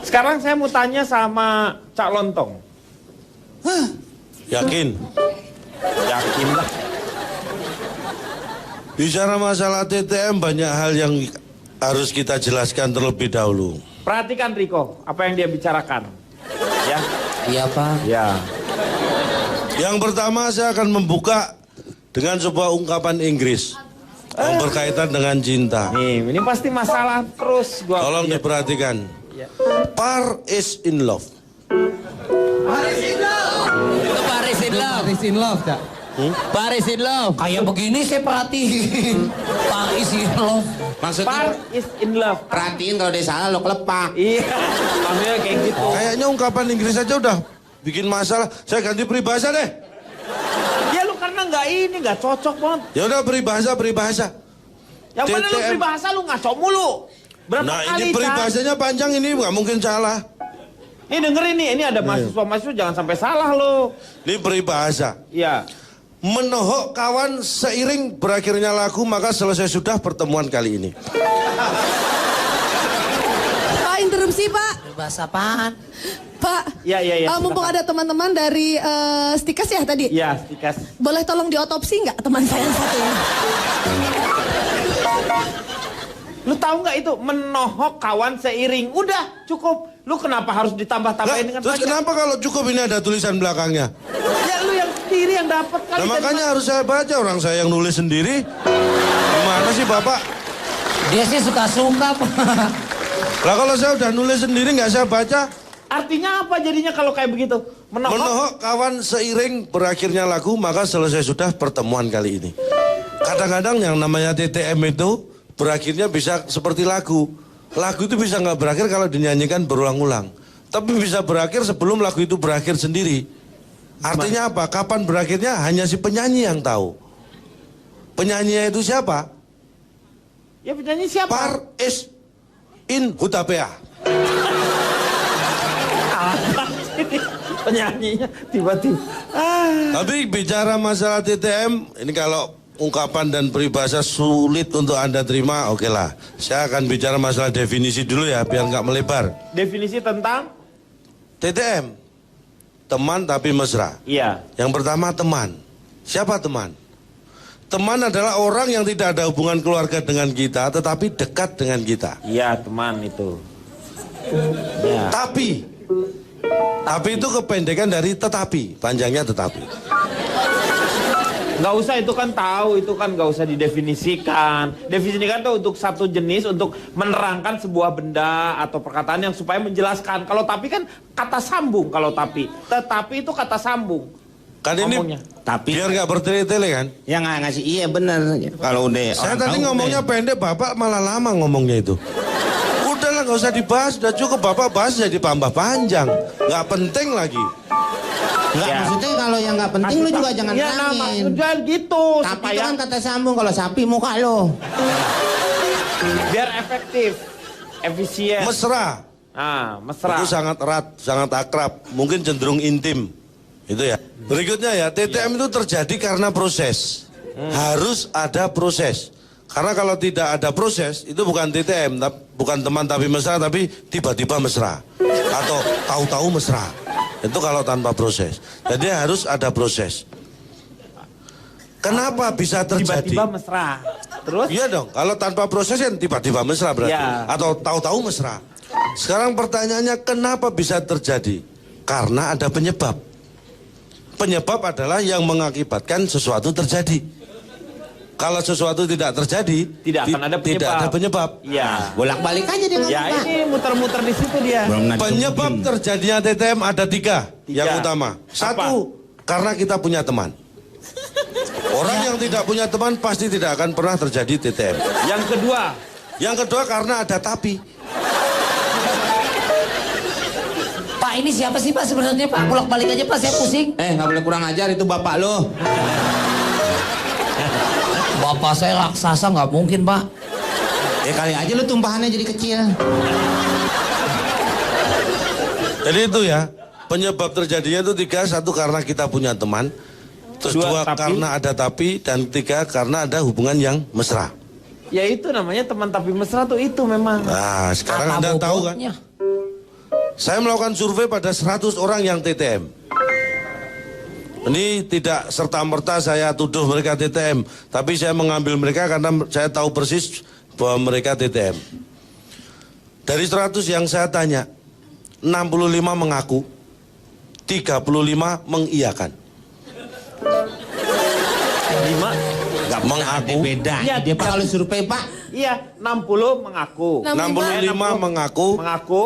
Sekarang saya mau tanya sama Cak Lontong. Yakin? Yakin lah. Bicara masalah TTM banyak hal yang harus kita jelaskan terlebih dahulu. Perhatikan Riko, apa yang dia bicarakan. Ya. Iya Pak. Ya. Yang pertama saya akan membuka dengan sebuah ungkapan Inggris yang berkaitan dengan cinta. Nih, ini pasti masalah terus gua. Tolong lihat. diperhatikan. Ya. Par is in love. Paris in love. Paris in love, Cak. Paris in love. Kayak begini saya perhatiin. Paris in love. Maksudnya Par is in love. perhatiin kalau dia salah lo kelepak. Iya, maksudnya kayak gitu. Kayaknya ungkapan Inggris aja udah bikin masalah. Saya ganti peribahasa deh. Ya lu karena nggak cocok banget. Ya udah peribahasa. Yang mana lu TTM. peribahasa lu ngaco mulu. Berapa Nah kali, ini peribahasanya panjang ini nggak mungkin salah. Nih dengerin nih, ini ada mahasiswa-mahasiswa jangan sampai salah lo. Ini peribahasa. Iya. Menohok kawan seiring berakhirnya lagu maka selesai sudah pertemuan kali ini. Pak, interupsi Pak. Bahasa apaan? Pak, Iya. mumpung silakan. ada teman-teman dari Stikas ya tadi. Iya, Stikas. Boleh tolong diotopsi nggak teman saya yang satu ini? Lu tahu nggak itu menohok kawan seiring? Udah cukup. Lu kenapa harus Lah, ditambah-tambahin dengan terus pajak? kenapa kalau cukup ini ada tulisan belakangnya? Ya lu yang sendiri yang dapat kali. Nah makanya harus saya baca, orang saya yang nulis sendiri. Gimana sih Bapak? Dia sih suka-suka Pak. Lah kalau saya udah nulis sendiri nggak saya baca. Artinya apa jadinya kalau kayak begitu? Menohok kawan seiring berakhirnya lagu maka selesai sudah pertemuan kali ini. Kadang-kadang yang namanya TTM itu berakhirnya bisa seperti lagu. Lagu itu bisa nggak berakhir kalau dinyanyikan berulang-ulang. Tapi bisa berakhir sebelum lagu itu berakhir sendiri. Artinya apa? Kapan berakhirnya hanya si penyanyi yang tahu. Penyanyinya itu siapa? Ya penyanyi siapa? Par is in Hutapea. Penyanyinya tiba-tiba. Tapi bicara masalah TTM, ini kalau ungkapan dan peribahasa sulit untuk Anda terima, oke lah. Saya akan bicara masalah definisi dulu ya, biar nggak melebar. Definisi tentang? TTM, teman tapi mesra. Iya. Yang pertama teman. Siapa teman? Teman adalah orang yang tidak ada hubungan keluarga dengan kita, tetapi dekat dengan kita. Iya teman itu. Ya. Tapi itu kependekan dari tetapi, panjangnya tetapi. Nggak usah itu kan tahu, itu kan nggak usah didefinisikan. Definisikan tuh untuk satu jenis, untuk menerangkan sebuah benda atau perkataan yang supaya menjelaskan. Kalau tapi kan kata sambung kalau tapi. Tetapi itu kata sambung. Kan ini Ngomongnya. Tapi biar nggak bertele-tele kan? yang nggak ngasih iya bener. Kalau udah Saya orang tadi tahu, ngomongnya pendek, Bapak malah lama ngomongnya itu. Udahlah nggak usah dibahas, udah cukup Bapak bahas jadi tambah panjang. Nggak penting lagi. Nggak, Ya. maksudnya kalau yang nggak penting lu juga jangan ya, nah, terangin. maksudnya gitu. Tapi supaya itu kan kata sambung, kalau sapi muka lo. biar efektif, efisien. Mesra, Mesra. itu sangat erat, sangat akrab, mungkin cenderung intim. Itu ya. Berikutnya ya, TTM itu terjadi karena proses. Harus ada proses. Karena kalau tidak ada proses, itu bukan TTM, bukan teman tapi mesra, tapi tiba-tiba mesra. Atau tahu-tahu mesra. Itu kalau tanpa proses. Jadi harus ada proses. Kenapa bisa terjadi? Tiba-tiba mesra. Terus? Iya dong, kalau tanpa proses kan tiba-tiba mesra berarti. Ya. Atau tahu-tahu mesra. Sekarang pertanyaannya kenapa bisa terjadi? Karena ada penyebab. Penyebab adalah yang mengakibatkan sesuatu terjadi. Kalau sesuatu tidak terjadi, Tidak akan ada penyebab. Tidak ada penyebab. Ya. Bolak-balik aja dia Ya ngomong, Pak. ini muter-muter di situ dia. Penyebab terjadinya TTM ada tiga yang utama. Satu, karena kita punya teman. Orang yang tidak punya teman pasti tidak akan pernah terjadi TTM. Yang kedua, Yang kedua karena ada tapi. Pak ini siapa sih Pak sebenarnya Pak? Bolak-balik aja Pak, saya pusing. Nggak boleh kurang ajar, itu bapak lo. Bapak saya raksasa nggak mungkin Pak. Kali aja lu tumpahannya jadi kecil. Jadi itu ya, penyebab terjadinya itu tiga. Satu karena kita punya teman. Terus dua Tapi. karena ada tapi. Dan tiga karena ada hubungan yang mesra. ya itu namanya teman tapi mesra tuh itu memang. Nah sekarang Anda tahu kan? bobotnya? Saya melakukan survei pada 100 orang yang TTM. Ini tidak serta-merta saya tuduh mereka TTM, tapi saya mengambil mereka karena saya tahu persis bahwa mereka TTM. Dari 100 yang saya tanya, 65 mengaku, 35 mengiyakan. 5 Gak mengaku. Beda. Iya, Dia Pak kalau survei Pak. iya 60 mengaku. 65 mengaku, Mengaku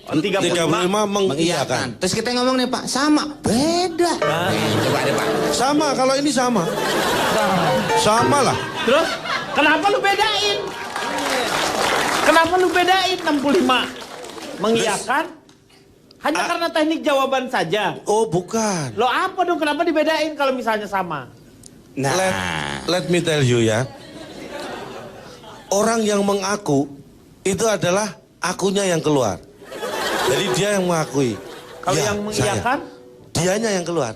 35 mengiyakan. Terus kita ngomong nih Pak, sama. Beda. Coba deh Pak. Sama, kalau ini sama. Sama lah. Terus kenapa lu bedain? Kenapa lu bedain 65 mengiyakan? Hanya karena teknik jawaban saja. Oh bukan. Lo apa dong kenapa dibedain kalau misalnya sama? Nah, Let me tell you ya. Orang yang mengaku itu adalah akunya yang keluar. Jadi dia yang mengakui. Kalau Ya, yang mengiyakan? saya. Dianya yang keluar.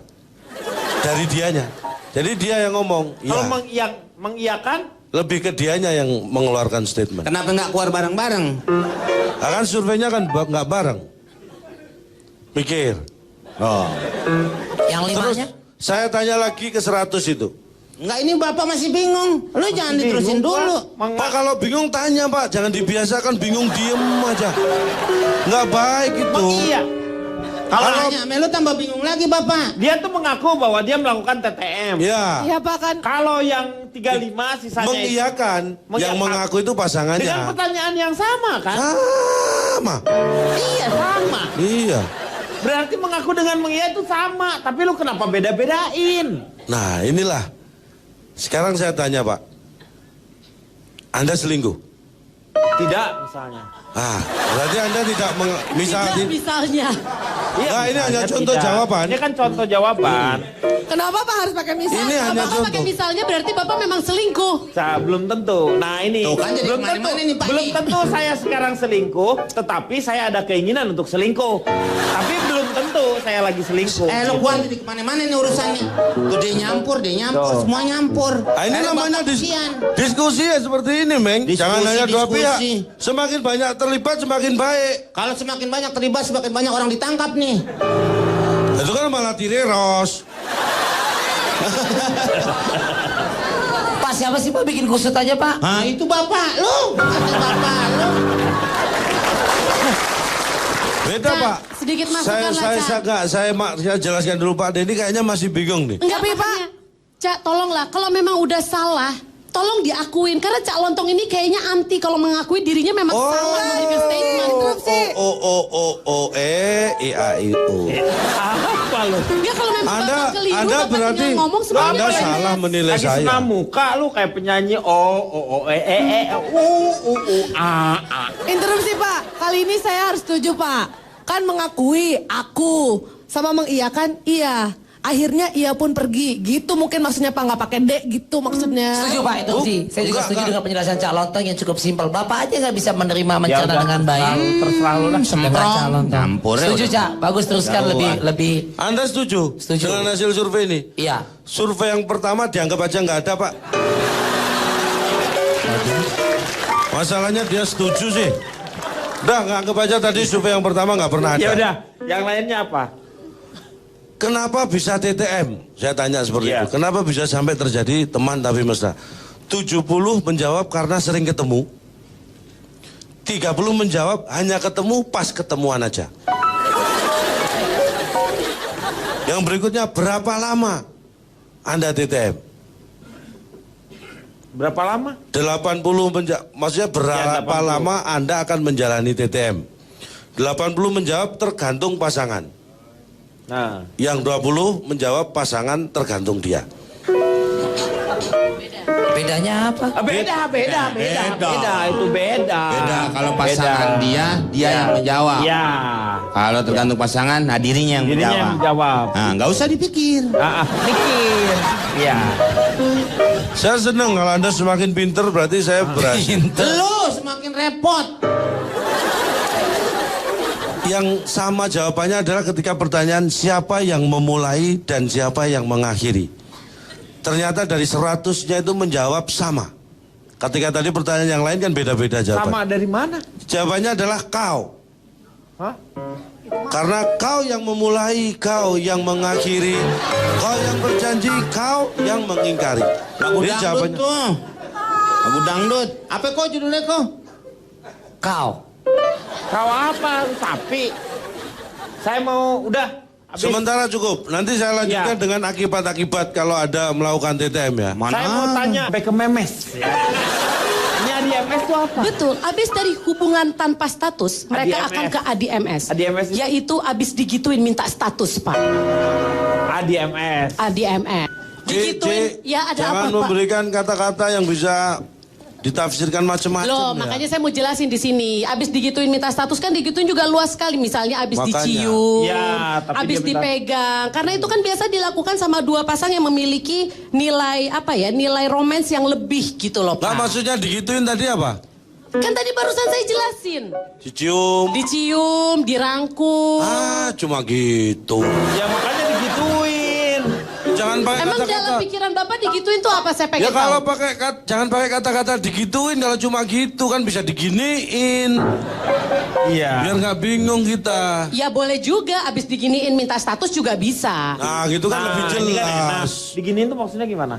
Dari dianya. Jadi dia yang ngomong. Kalau Ya. mengiyakan? Lebih ke dianya yang mengeluarkan statement. kenapa nggak keluar bareng-bareng? Akan surveinya kan nggak bareng. Mikir. Oh. Yang Terus limanya? saya tanya lagi ke 100 itu. Enggak, ini Bapak masih bingung. Lu jangan diterusin dulu. Pak kalau bingung tanya Pak, jangan dibiasakan bingung diem aja. Nggak baik itu. Iya. Kalau nanya, lu tambah bingung lagi Bapak. Dia tuh mengaku bahwa dia melakukan TTM. Ya. Iya Pak kan. Kalau yang 35 sisanya Mengiyakan, yang mengaku itu dengan pasangannya. pertanyaan yang sama kan? Sama. Iya sama. Iya. Berarti mengaku dengan mengiyakan itu sama. Tapi lu kenapa beda-bedain? Nah inilah. Sekarang saya tanya Pak. Anda selingkuh? Tidak misalnya. Ah, berarti Anda tidak Misalnya. Nah, ini hanya misalnya contoh tidak. jawaban. Ini kan contoh jawaban. Kenapa Pak harus pakai misalnya? Ini hanya Bapak contoh. pakai misalnya berarti Bapak memang selingkuh. Belum tentu. Nah ini Tuh kan jadi belum tentu. kemana-mana nih, Pak. Belum tentu saya sekarang selingkuh, tetapi saya ada keinginan untuk selingkuh. Tapi belum tentu saya lagi selingkuh. Lu keluar jadi kemana-mana nih urusannya. Tuh dia nyampur, Tuh. semua nyampur. Ah, ini namanya kasihan. diskusi ya seperti ini, Meng. Diskusi, Jangan hanya dua diskusi. pihak. Semakin banyak terlibat, semakin baik. Kalau semakin banyak terlibat, semakin banyak orang ditangkap nih. Itu kan malah direros. Pak siapa sih Pak bikin kusut aja Pak? Nah itu bapak lu. Kata bapak lu. Beda, Cak, Pak. sedikit masukan lah, Cak. Saya jelaskan dulu Pak Denny kayaknya masih bingung nih. Enggak Pak. Cak tolonglah kalau memang udah salah tolong diakuin karena Cak Lontong ini kayaknya anti kalau mengakui dirinya memang salah memberikan statement. I A I O. Apa lu? Dia kalau memang Anda Bapak keliru, Anda Bapak berarti tinggal ngomong semuanya Anda beres. salah menilai Lagi saya. senam muka lu kayak penyanyi a. Interupsi Pak. Kali ini saya harus setuju Pak. Kan mengakui aku sama mengiyakan iya. Akhirnya ia pun pergi. Gitu mungkin maksudnya Pak, nggak pakai D gitu maksudnya. Setuju Pak itu sih. Saya juga setuju dengan penjelasan Cak Lontong yang cukup simpel. Bapak aja nggak bisa menerima mencerna udah, dengan baik. terserah lu lah. Dengan Cak Lontong. Campur ya Setuju udah. Cak. Bagus teruskan lebih. Anda setuju? Setuju. Dengan hasil survei ini? Iya. Survei yang pertama dianggap aja nggak ada, Pak. Masalahnya dia setuju sih. Udah, nggak anggap aja tadi survei yang pertama nggak pernah ada. Ya udah, yang lainnya apa? Kenapa bisa TTM? Saya tanya seperti Iya. itu. Kenapa bisa sampai terjadi teman tapi mesra? 70 menjawab karena sering ketemu. 30 menjawab hanya ketemu pas ketemuan aja. Yang berikutnya berapa lama Anda TTM? Berapa lama? 80 maksudnya berapa 80. lama Anda akan menjalani TTM? 80 menjawab tergantung pasangan. Nah, Yang 20 menjawab pasangan tergantung dia. Bedanya apa? beda. Itu beda. Beda kalau pasangan dia yang menjawab. Iya. Kalau tergantung pasangan, nah dirinya yang Dirinya yang menjawab. Nah, nggak usah dipikir. Mikir. Iya. Saya senang kalau Anda semakin pinter berarti saya berhasil. Lu semakin repot. Yang sama jawabannya adalah ketika pertanyaan siapa yang memulai dan siapa yang mengakhiri. Ternyata dari 100-nya itu menjawab sama. Ketika tadi pertanyaan yang lain kan beda-beda jawaban. Sama dari mana? Jawabannya adalah kau. Hah? Karena kau yang memulai, kau yang mengakhiri, kau yang berjanji, kau yang mengingkari. Lagu Ini dangdut jawabannya. tuh. Lagu dangdut. Apa kok judulnya kok? Kau. Kau apa? Sapi. Saya mau udah. Habis. Sementara cukup. Nanti saya lanjutkan Ya. dengan akibat-akibat kalau ada melakukan TTM ya. Saya mau tanya sampai ke memes. Ya. Ini ADMS itu apa? Betul, abis dari hubungan tanpa status, mereka ADMS. akan ke ADMS. ADMS itu? Yaitu abis digituin minta status, Pak. ADMS. ADMS. Digituin, ya ada jangan apa, Pak? memberikan kata-kata yang bisa ditafsirkan macam-macam. Loh, ya. makanya saya mau jelasin di sini. Abis digituin minta status kan digituin juga luas sekali. Misalnya abis Makanya. dicium, Ya, tapi abis dia minta- dipegang. Karena itu kan biasa dilakukan sama dua pasang yang memiliki nilai apa ya? Nilai romans yang lebih gitu loh, Nah, Pak. maksudnya digituin tadi apa? Kan tadi barusan saya jelasin. Dicium. Dicium, dirangkul. Ah, cuma gitu. Ya makanya digituin. Jangan pakai Emang dalam kata-kata. pikiran Bapak digituin tuh apa saya Ya pengen kalau tahu? pakai jangan pakai kata-kata digituin, kalau cuma gitu kan bisa diginiin. Iya. Biar nggak bingung kita. Ya boleh juga, abis diginiin minta status juga bisa. Nah, gitu kan lebih ini kan enak. jelas. Diginiin tuh maksudnya gimana?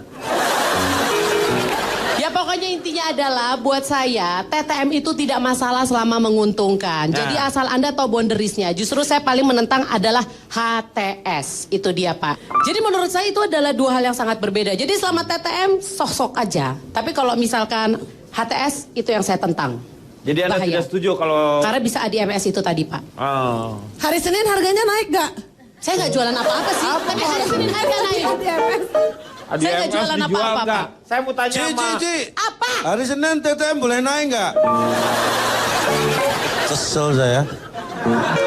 Ya pokoknya intinya adalah buat saya TTM itu tidak masalah selama menguntungkan. Nah. Jadi asal Anda tahu boundariesnya. Justru saya paling menentang adalah HTS. Itu dia Pak. Jadi menurut saya itu adalah dua hal yang sangat berbeda. Jadi selama TTM sok-sok aja. Tapi kalau misalkan HTS itu yang saya tentang. Jadi Anda Bahaya. tidak setuju kalau... Karena bisa ADMS itu tadi Pak. Oh. Hari Senin harganya naik gak? Saya nggak jualan apa-apa sih. Tapi hari Senin harga naik. ADMS. Saya nggak ADMS jualan dijual apa-apa, nggak? Pak. Saya mau tanya sama... Ci. Apa? Hari Senin TTM boleh naik nggak? Kesel saya.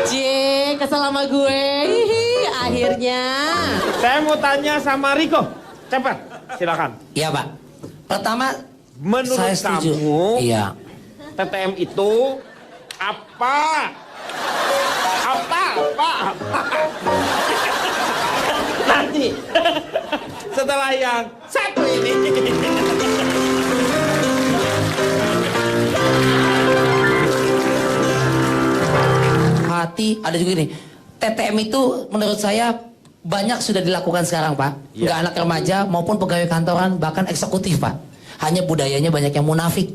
Cie, kesel sama gue. Hihi, akhirnya. Saya mau tanya sama Riko. Cepat, silakan. Iya, Pak. Pertama, Menurut saya setuju. kamu, Iya. TTM itu apa? Apa? Nanti setelah yang satu ini. Hati, ada juga nih. TTM itu menurut saya banyak sudah dilakukan sekarang, Pak. Iya. Nggak anak remaja maupun pegawai kantoran, bahkan eksekutif, Pak. Hanya budayanya banyak yang munafik.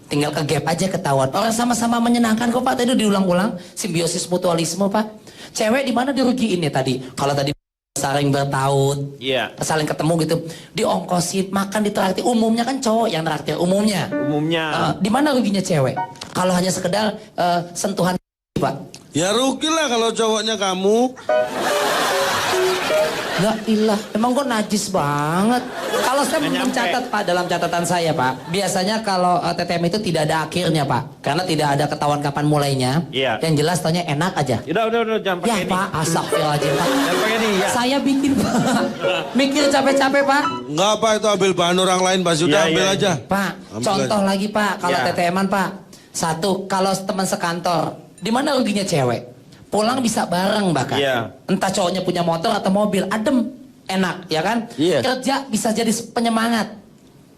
Tinggal ke gap aja ketahuan. Orang sama-sama menyenangkan kok, Pak. Tadi diulang-ulang. Simbiosis mutualisme, Pak. Cewek di mana dirugiin ya tadi? Kalau tadi saling bertaut, Iya. saling ketemu gitu, diongkosin, makan ditraktir. Umumnya kan cowok yang traktir, umumnya. Umumnya. Di mana ruginya cewek? Kalau hanya sekedar sentuhan, Pak. Ya rugi lah kalau cowoknya kamu. Ya ilah, emang kok najis banget. Kalau saya Nggak nyampe. mencatat Pak, dalam catatan saya Pak, biasanya kalau TTM itu tidak ada akhirnya Pak, karena tidak ada ketahuan kapan mulainya. Iya. Yang jelas taunya enak aja. Udah, jangan Ya pakai ini. Pak, astagfirullahaladzim Pak. Jangan pakai ini, ya. Saya bikin Pak, mikir capek-capek Pak. Enggak apa itu ambil bahan orang lain, Pak. Sudah Iya, ambil iya. aja. Pak, Ambil contoh aja. lagi Pak, kalau Ya. TTM-an Pak. Satu, kalau teman sekantor, di mana ruginya cewek? Pulang bisa bareng bahkan. Iya. Entah cowoknya punya motor atau mobil, adem, enak, ya kan? Iya. Kerja bisa jadi penyemangat.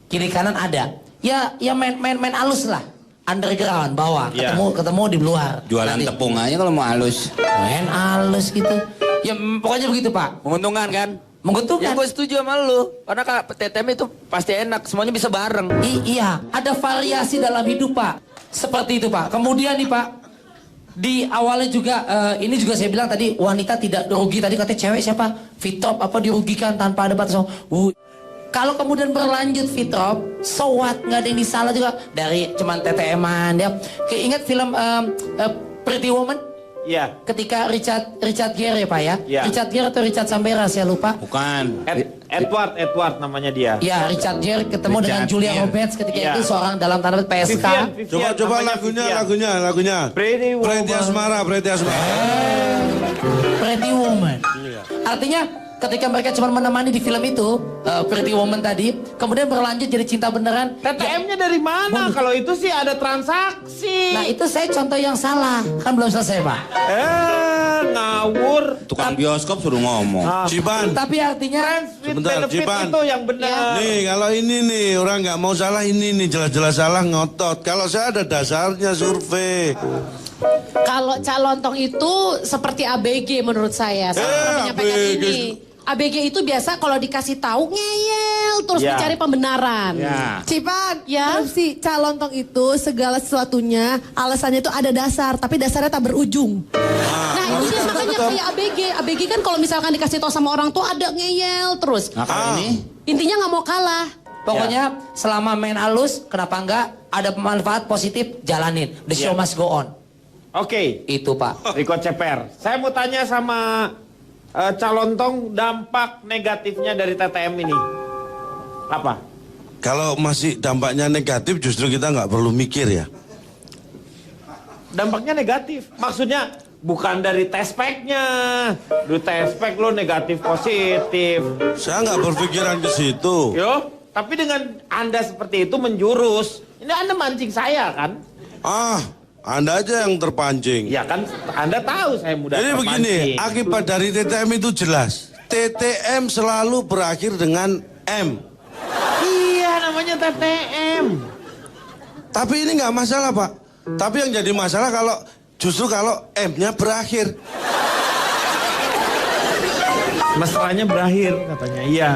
Kiri kanan ada. Ya main halus lah. Underground, bawah, Iya. ketemu di luar. Jualan Nanti. tepung aja kalau mau halus. Main halus gitu. Ya pokoknya begitu Pak. Menguntungkan kan? Menguntungkan. Ya gue setuju sama lu. Karena TTM itu pasti enak. Semuanya bisa bareng. Iya, ada variasi dalam hidup Pak. Seperti itu Pak. Kemudian nih Pak, di awalnya juga ini juga saya bilang tadi wanita tidak rugi. Tadi katanya cewek siapa? Fitrop apa dirugikan tanpa ada batas. Kalau kemudian berlanjut Fitrop, so what? Nggak ada yang disalah juga dari cuman TTM-an ya. Ingat film Pretty Woman? Iya. Ketika Richard Gere Pak ya? Iya. Richard Gere atau Richard Sambera saya lupa. Bukan. Edward namanya dia. Ya, Richard Gere ketemu dengan Richard Julia Gere. Roberts ketika Iya. itu seorang dalam tanda petik PSK. Vivian, Coba namanya Vivian. lagunya. Pretty Woman. Pretty Asmara. Pretty Woman. Artinya ketika mereka cuma menemani di film itu Pretty Woman tadi, kemudian berlanjut jadi cinta beneran. TTM-nya dari mana? Kalau itu sih ada transaksi. Nah itu saya contoh yang salah, kan belum selesai Pak. Ngawur. Tukang bioskop suruh ngomong. Ciban. Tapi artinya Friends with Sebentar, benefit Cipan. itu yang benar. Nih kalau ini nih orang nggak mau salah ini nih jelas-jelas salah ngotot. Kalau saya ada dasarnya survei. Kalau calontong itu seperti ABG menurut saya. Saya pernah menyampaikan ABG. ini. ABG itu biasa kalau dikasih tahu ngeyel terus Ya. mencari pembenaran. Ya. Cipan, Ya. si calontong itu segala sesuatunya alasannya itu ada dasar, tapi dasarnya tak berujung. Nah itu dia makanya kayak ABG. ABG kan kalau misalkan dikasih tahu sama orang tuh ada ngeyel terus. Nah kalau ini Intinya nggak mau kalah. Pokoknya selama main halus, kenapa enggak ada manfaat positif, jalanin. The show must go on. Oke, Itu Pak. Riko Ceper. Saya mau tanya sama calontong dampak negatifnya dari TTM ini. Apa? Kalau masih dampaknya negatif justru kita nggak perlu mikir ya. Dampaknya negatif. Maksudnya bukan dari tespeknya. Dari tespek lo negatif positif. Saya nggak berpikiran ke situ. Yo, tapi dengan Anda seperti itu menjurus. Ini Anda mancing saya kan? Anda aja yang terpancing. Ya kan Anda tahu saya mudah Jadi begini, terpancing. akibat dari TTM itu jelas. TTM selalu berakhir dengan M. Iya namanya TTM. Tapi ini nggak masalah Pak. Tapi yang jadi masalah justru kalau M-nya berakhir. Mesranya berakhir katanya. Iya.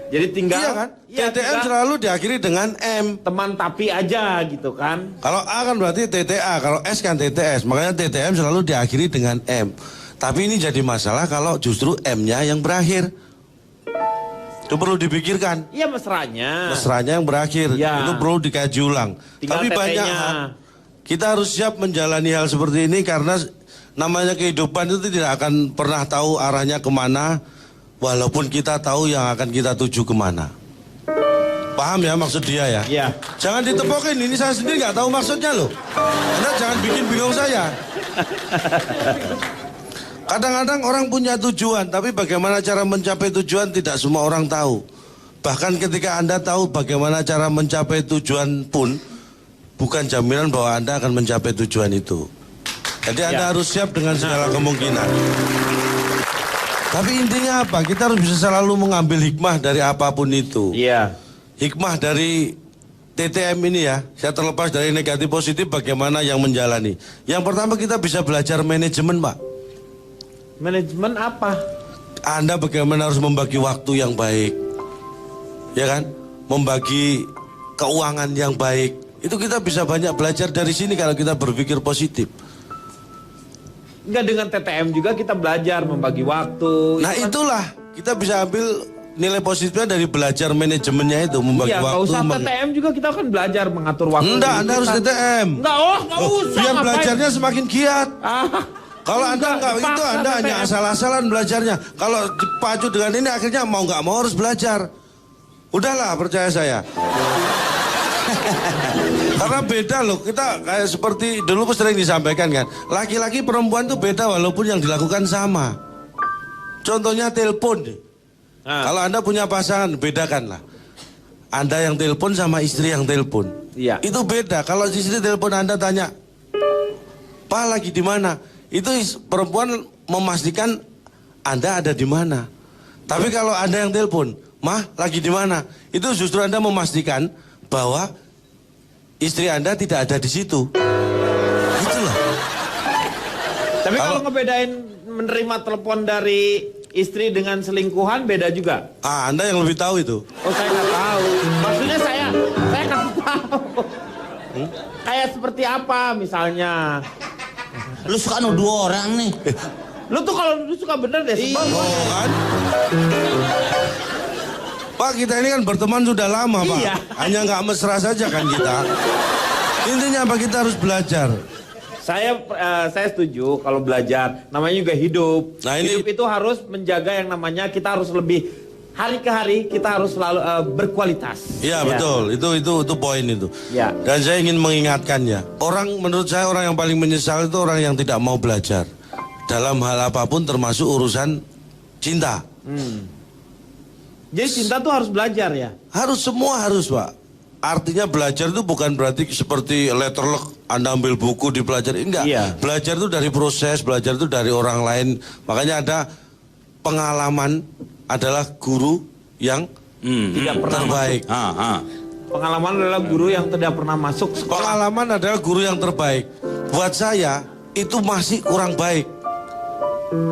Jadi tinggal Iya kan? Iya, TTM tinggal selalu diakhiri dengan M. teman tapi aja gitu kan. Kalau A kan berarti TTA, kalau S kan TTS. Makanya TTM selalu diakhiri dengan M. Tapi ini jadi masalah kalau justru M-nya yang berakhir. Itu perlu dipikirkan. Iya mesranya. Mesranya yang berakhir. Ya. Itu perlu dikaji ulang. Tinggal Tapi banyak TT-nya. hal. Kita harus siap menjalani hal seperti ini karena namanya kehidupan itu tidak akan pernah tahu arahnya kemana. Walaupun kita tahu yang akan kita tuju kemana. Paham ya maksud dia ya? Iya. Jangan ditepokin, ini saya sendiri nggak tahu maksudnya loh. Anda jangan bikin bingung saya. Kadang-kadang orang punya tujuan, tapi bagaimana cara mencapai tujuan tidak semua orang tahu. Bahkan ketika Anda tahu bagaimana cara mencapai tujuan pun, bukan jaminan bahwa Anda akan mencapai tujuan itu. Jadi Anda harus siap dengan segala kemungkinan. Tapi intinya apa? Kita harus bisa selalu mengambil hikmah dari apapun itu. Iya. Hikmah dari TTM ini ya, saya terlepas dari negatif positif bagaimana yang menjalani. Yang pertama kita bisa belajar manajemen Pak. Manajemen apa? Anda bagaimana harus membagi waktu yang baik. Ya kan? Membagi keuangan yang baik. Itu kita bisa banyak belajar dari sini kalau kita berpikir positif. Enggak, dengan TTM juga kita belajar membagi waktu. Nah Itu kan- itulah kita bisa ambil nilai positifnya dari belajar manajemennya itu, membagi Iya, nggak waktu. usah TTM juga kita kan belajar mengatur waktu. Enggak, diri Anda harus kita. TTM. Enggak, nggak usah. Biar ngapain? belajarnya semakin giat. Kalau Anda nggak dipaksa itu, Anda hanya TTM. asal-asalan belajarnya. Kalau dipacu dengan ini akhirnya mau nggak mau harus belajar. Udahlah, percaya saya. Karena beda loh, kita kayak seperti dulu sering disampaikan kan. Laki-laki perempuan tuh beda walaupun yang dilakukan sama. Contohnya telepon. Kalau Anda punya pasangan, bedakanlah. Anda yang telepon sama istri yang telepon. Iya. Itu beda. Kalau istri telepon Anda tanya, "Pak lagi di mana?" Itu perempuan memastikan Anda ada di mana. Tapi kalau Anda yang telepon, "Mah lagi di mana?" Itu justru Anda memastikan bahwa istri Anda tidak ada di situ. Gitu loh. Tapi kalau ngebedain menerima telepon dari istri dengan selingkuhan beda juga. Anda yang lebih tahu itu. Oh saya nggak tahu. Maksudnya saya kasih tahu. Kayak seperti apa misalnya? lu suka nuduh orang nih. Lu tuh kalau lu suka bener deh. Sebab Oh kan? Pak, kita ini kan berteman sudah lama Pak. Iya. Hanya nggak mesra saja kan kita. Intinya apa, kita harus belajar. saya setuju kalau belajar. Namanya juga hidup. Nah, ini- Hidup itu harus menjaga yang namanya kita harus lebih hari ke hari kita harus selalu berkualitas. Iya betul, itu poin itu. Ya. Dan saya ingin mengingatkannya. Menurut saya orang yang paling menyesal itu orang yang tidak mau belajar dalam hal apapun termasuk urusan cinta. Jadi cinta tuh harus belajar ya. Harus, semua harus Pak. Artinya belajar itu bukan berarti seperti letterlock Anda ambil buku dipelajari, enggak. Iya. Belajar itu dari proses, belajar itu dari orang lain. Makanya ada pengalaman adalah guru yang Tidak pernah terbaik. Pengalaman adalah guru yang tidak pernah masuk sekolah. Pengalaman adalah guru yang terbaik. buat saya itu masih kurang baik.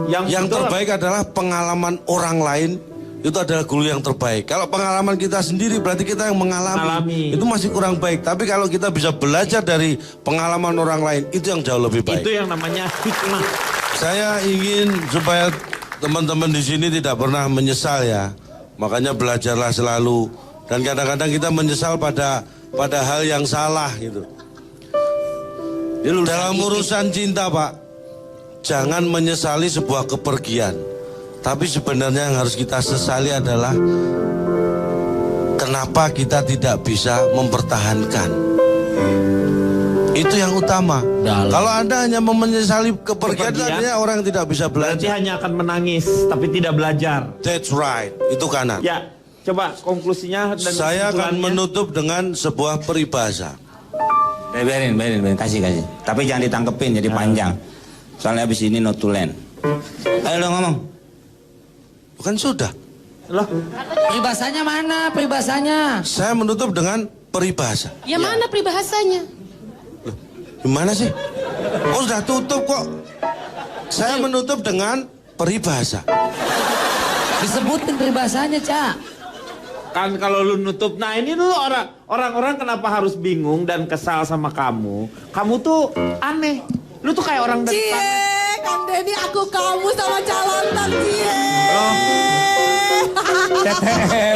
Yang betul- terbaik adalah pengalaman orang lain, itu adalah guru yang terbaik. Kalau pengalaman kita sendiri berarti kita yang mengalami. Itu masih kurang baik. Tapi kalau kita bisa belajar dari pengalaman orang lain, itu yang jauh lebih baik. Itu yang namanya hikmah. Saya ingin supaya teman-teman di sini tidak pernah menyesal ya. Makanya belajarlah selalu. Dan kadang-kadang kita menyesal pada hal yang salah gitu. Dalam urusan cinta, Pak, jangan menyesali sebuah kepergian. Tapi sebenarnya yang harus kita sesali adalah kenapa kita tidak bisa mempertahankan. Itu yang utama. Kalau Anda hanya menyesali kepergian, artinya orang tidak bisa Berarti belajar. hanya akan menangis, tapi tidak belajar. That's right. Itu kanan. Ya, coba konklusinya dan Saya akan kesimpulannya. menutup dengan sebuah peribahasa. Biarin, kasih. Tapi jangan ditangkepin jadi panjang. Soalnya abis ini notulen. Ayo lo ngomong. Bukan sudah. Loh, Peribahasanya mana? Peribahasanya. Saya menutup dengan peribahasa. Ya mana peribahasanya? Gimana sih? Oh, sudah tutup kok. Saya menutup dengan peribahasa. Disebutin peribahasanya, Cak. kan kalau lu nutup, nah ini dulu orang-orang kenapa harus bingung dan kesal sama kamu? Kamu tuh aneh. Lu tuh kayak orang dari sana. Cie, Kang Denny, aku kamu sama calon tak cie.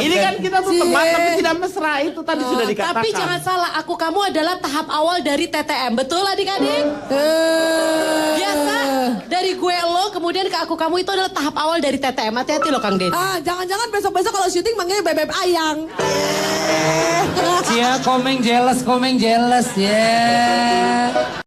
Ini kan kita tuh teman tapi tidak mesra, itu tadi sudah dikatakan. Tapi jangan salah, aku kamu adalah tahap awal dari TTM. Betul adik-adik? Biasa dari gue lo kemudian ke aku kamu itu adalah tahap awal dari TTM. Hati-hati lo Kang Denny. Ah, jangan-jangan besok-besok kalau syuting manggilnya bebek ayang. Cia, komeng jealous, ya.